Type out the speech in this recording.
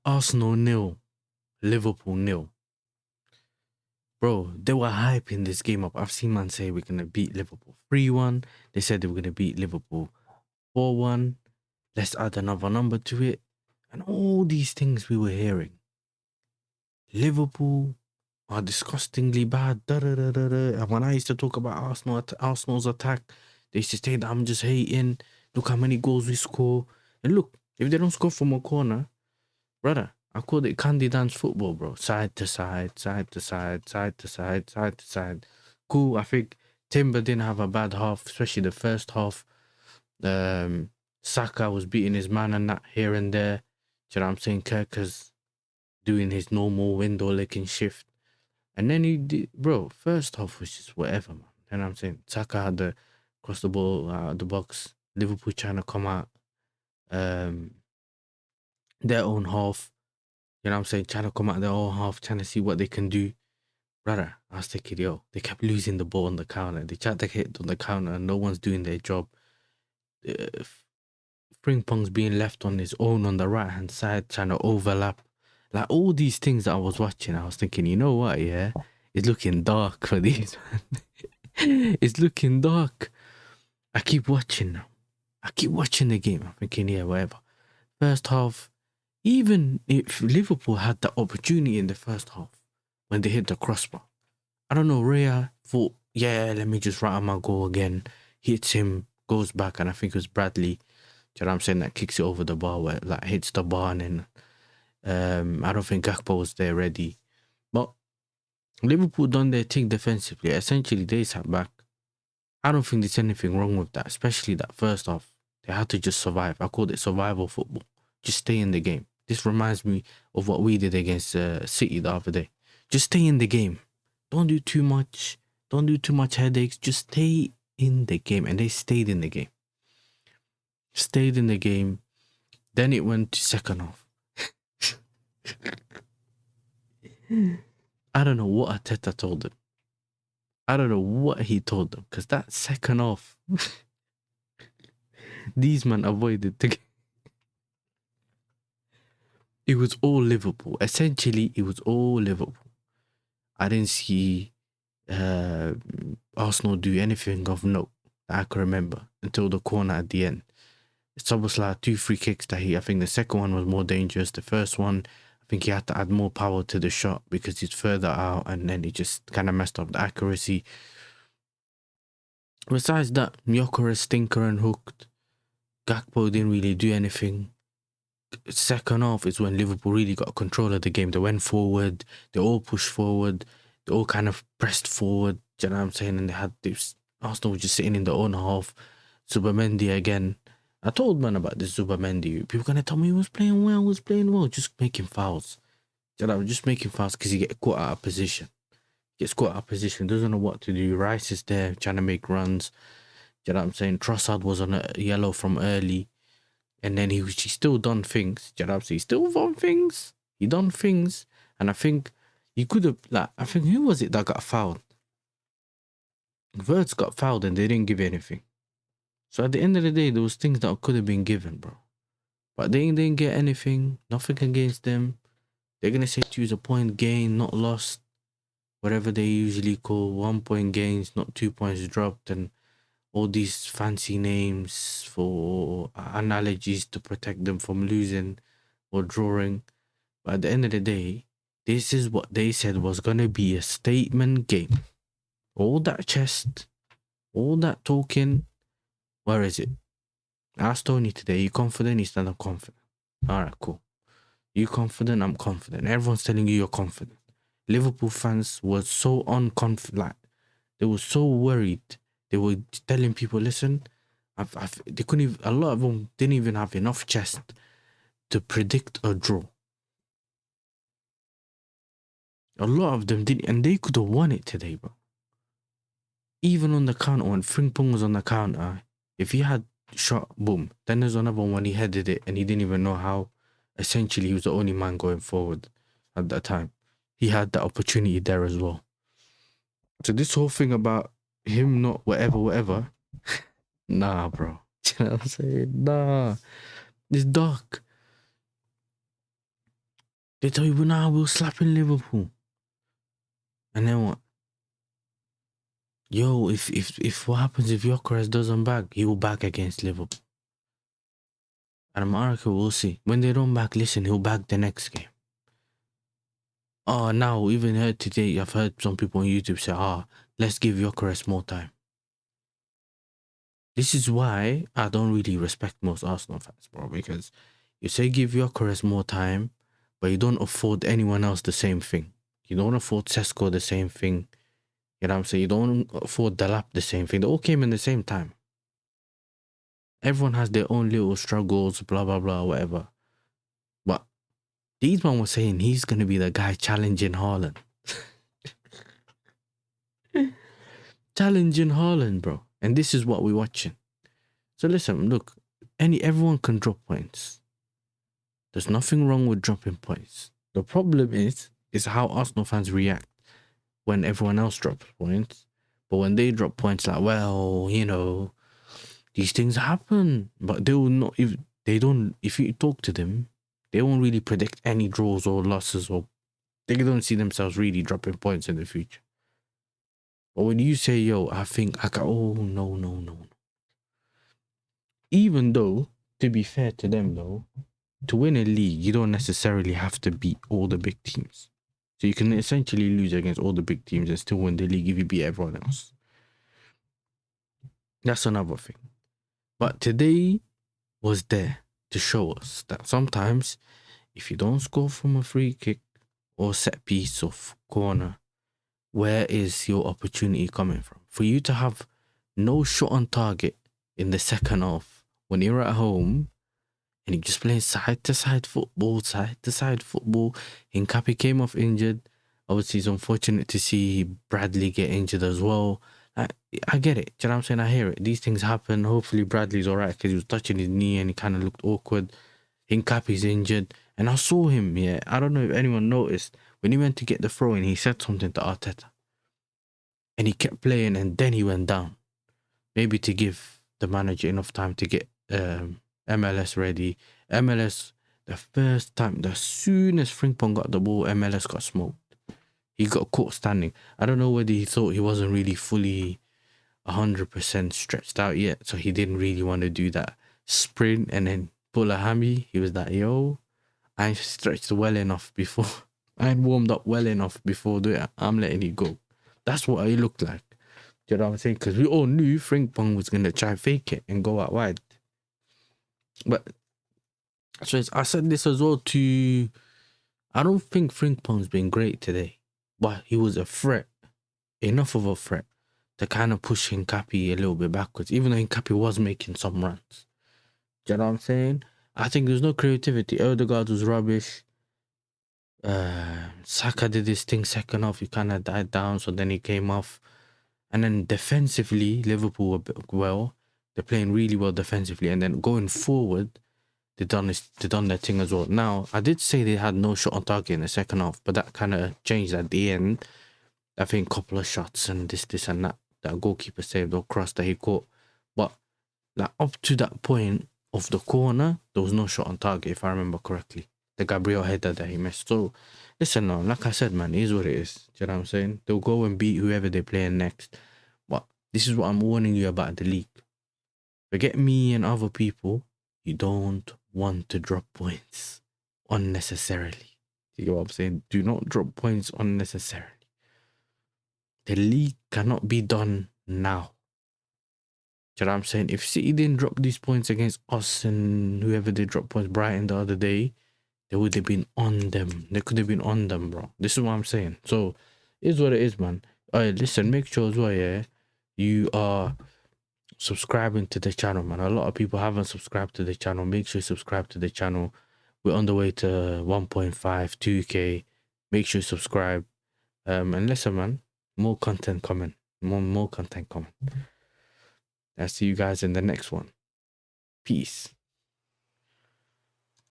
Arsenal 0, Liverpool 0. Bro, they were hyping this game up. I've seen man say we're going to beat Liverpool 3-1. They said they were going to beat Liverpool 4-1. Let's add another number to it. And all these things we were hearing. Liverpool are disgustingly bad. And when I used to talk about Arsenal's attack, they used to say that I'm just hating. Look how many goals we score. And look, if they don't score from a corner, brother, I called it candy dance football, bro. Side to side, side to side, side to side, side to side. Cool. I think Timber didn't have a bad half, especially the first half. Saka was beating his man and that here and there. Do you know what I'm saying? Kirker's doing his normal window licking shift. And then he did, bro, first half was just whatever, man. You know what I'm saying? Saka had the cross the ball out of the box. Liverpool trying to come out their own half. You know what I'm saying? Trying to come out their own half, trying to see what they can do. Brother, I was thinking, yo, they kept losing the ball on the counter. They tried to hit on the counter and no one's doing their job. Frimpong's being left on his own on the right-hand side, trying to overlap. Like, all these things that I was watching, I was thinking, you know what, yeah? It's looking dark for these, man. It's looking dark. I keep watching now. I keep watching the game. I'm thinking, yeah, whatever. First half, even if Liverpool had the opportunity in the first half, when they hit the crossbar, I don't know, Raya thought, yeah, let me just write on my goal again. Hits him, goes back, and I think it was Bradley. Do you know what I'm saying? That kicks it over the bar, where like hits the bar, and then I don't think Gakpo was there ready. But Liverpool done their thing defensively. Essentially, they sat back. I don't think there's anything wrong with that, especially that first half. They had to just survive. I called it survival football. Just stay in the game. This reminds me of what we did against City the other day. Just stay in the game. Don't do too much. Don't do too much headaches. Just stay in the game. And they stayed in the game. Stayed in the game. Then it went to second half. I don't know what Arteta told them. I don't know what he told them. Because that second half, these men avoided the game. It was all Liverpool. Essentially, it was all Liverpool. I didn't see Arsenal do anything of note that I can remember until the corner at the end. It's almost like 2 free kicks that I think the second one was more dangerous. The first one, I think he had to add more power to the shot because he's further out, and then he just kind of messed up the accuracy. Besides that, Gyökeres stinker and hooked. Gakpo didn't really do anything. Second half is when Liverpool really got control of the game. They went forward, they all pushed forward, they all kind of pressed forward. Do you know what I'm saying? And they had this, Arsenal was just sitting in their own half. Zubamendi again. I told man about this Zubamendi. People gonna tell me he was playing well, just making fouls. Do you know, just making fouls because he gets caught out of position. Doesn't know what to do. Rice is there trying to make runs. Do you know what I'm saying? Trossard was on a yellow from early. And then he still done things. Do you know what I'm saying? He still done things. He done things. And I think he could have, who was it that got fouled? Verts got fouled and they didn't give anything. So at the end of the day, there was things that could have been given, bro. But they didn't get anything. Nothing against them. They're going to say to you, a point gain, not lost. Whatever they usually call 1 point gains, not 2 points dropped. And all these fancy names for analogies to protect them from losing or drawing. But at the end of the day, this is what they said was going to be a statement game. All that chest, all that talking, where is it? I asked Tony today, you confident? He said, I'm confident. All right, cool. You confident? I'm confident. Everyone's telling you you're confident. Liverpool fans were so unconfident. They were so worried. They were telling people, listen, they couldn't even, a lot of them didn't even have enough chest to predict a draw. A lot of them didn't, and they could have won it today, bro. Even on the counter, when Frimpong was on the counter, if he had shot, boom. Then there's another one when he headed it and he didn't even know how. Essentially, he was the only man going forward at that time. He had the opportunity there as well. So this whole thing about him not whatever, nah, bro. You know what I'm saying? Nah. It's dark. They tell you, well, nah, we'll slap in Liverpool. And then what? Yo, if what happens if Gyökeres doesn't back, he will back against Liverpool. And America, we'll see. When they don't back, listen, he'll back the next game. Oh, now, even heard today, I've heard some people on YouTube say, let's give Gyökeres more time. This is why I don't really respect most Arsenal fans, bro, because you say give Gyökeres more time, but you don't afford anyone else the same thing. You don't afford Sesko the same thing. You know what I'm saying? You don't afford Delap the same thing. They all came in the same time. Everyone has their own little struggles, blah, blah, blah, whatever. But these man was saying he's going to be the guy challenging Haaland. Challenging Haaland, bro. And this is what we're watching. So listen, look, everyone can drop points. There's nothing wrong with dropping points. The problem is how Arsenal fans react when everyone else drops points. But when they drop points, like, well, you know, these things happen. But they will not, if you talk to them, they won't really predict any draws or losses, or they don't see themselves really dropping points in the future. But when you say, yo, I think I can, oh, no. Even though, to be fair to them though, to win a league, you don't necessarily have to beat all the big teams. So you can essentially lose against all the big teams and still win the league if you beat everyone else. That's another thing. But today was there to show us that sometimes if you don't score from a free kick or set piece of corner, where is your opportunity coming from? For you to have no shot on target in the second half when you're at home and you're just playing side to side football. Hincapi came off injured. Obviously, it's unfortunate to see Bradley get injured as well. I get it. Do you know what I'm saying? I hear it. These things happen. Hopefully, Bradley's all right because he was touching his knee and he kind of looked awkward. Hincapi's injured. And I saw him, yeah. I don't know if anyone noticed. When he went to get the throw in, he said something to Arteta. And he kept playing and then he went down. Maybe to give the manager enough time to get MLS ready. MLS, the first time, as soon as Frimpong got the ball, MLS got smoked. He got caught standing. I don't know whether he thought he wasn't really fully 100% stretched out yet, so he didn't really want to do that sprint and then pull a hammy. He was like, yo, I ain't stretched well enough before. I ain't warmed up well enough before doing it. I'm letting it go. That's what he looked like. Do you know what I'm saying? Because we all knew Frimpong was going to try and fake it and go out wide. But so I said this as well to... I don't think Frimpong's been great today. But he was a threat. Enough of a threat to kind of push Hincapi a little bit backwards. Even though Hincapi was making some runs. Do you know what I'm saying? I think there's no creativity. Odegaard was rubbish. Saka did this thing second half. He kind of died down. So then he came off. And then defensively, Liverpool were well. They're playing really well defensively. And then going forward, they done their thing as well. Now, I did say they had no shot on target in the second half, but that kind of changed at the end. I think a couple of shots and this and that. That goalkeeper saved or cross that he caught. But like up to that point of the corner, there was no shot on target, if I remember correctly. The Gabriel header that he missed. So, listen now, like I said, man, it is what it is. Do you know what I'm saying? They'll go and beat whoever they're playing next. But this is what I'm warning you about the league. Forget me and other people. You don't want to drop points unnecessarily. You get what I'm saying? Do not drop points unnecessarily. The league cannot be done now. Do you know what I'm saying? If City didn't drop these points against us and whoever they dropped points Brighton the other day, they would have been on them. They could have been on them, bro. This is what I'm saying. So, it is what it is, man. Alright, listen, make sure as well, yeah, you are subscribing to the channel, man. A lot of people haven't subscribed to the channel. Make sure you subscribe to the channel. We're on the way to 1.5, 2K. Make sure you subscribe. And listen, man, more content coming. More content coming. I'll see you guys in the next one. Peace.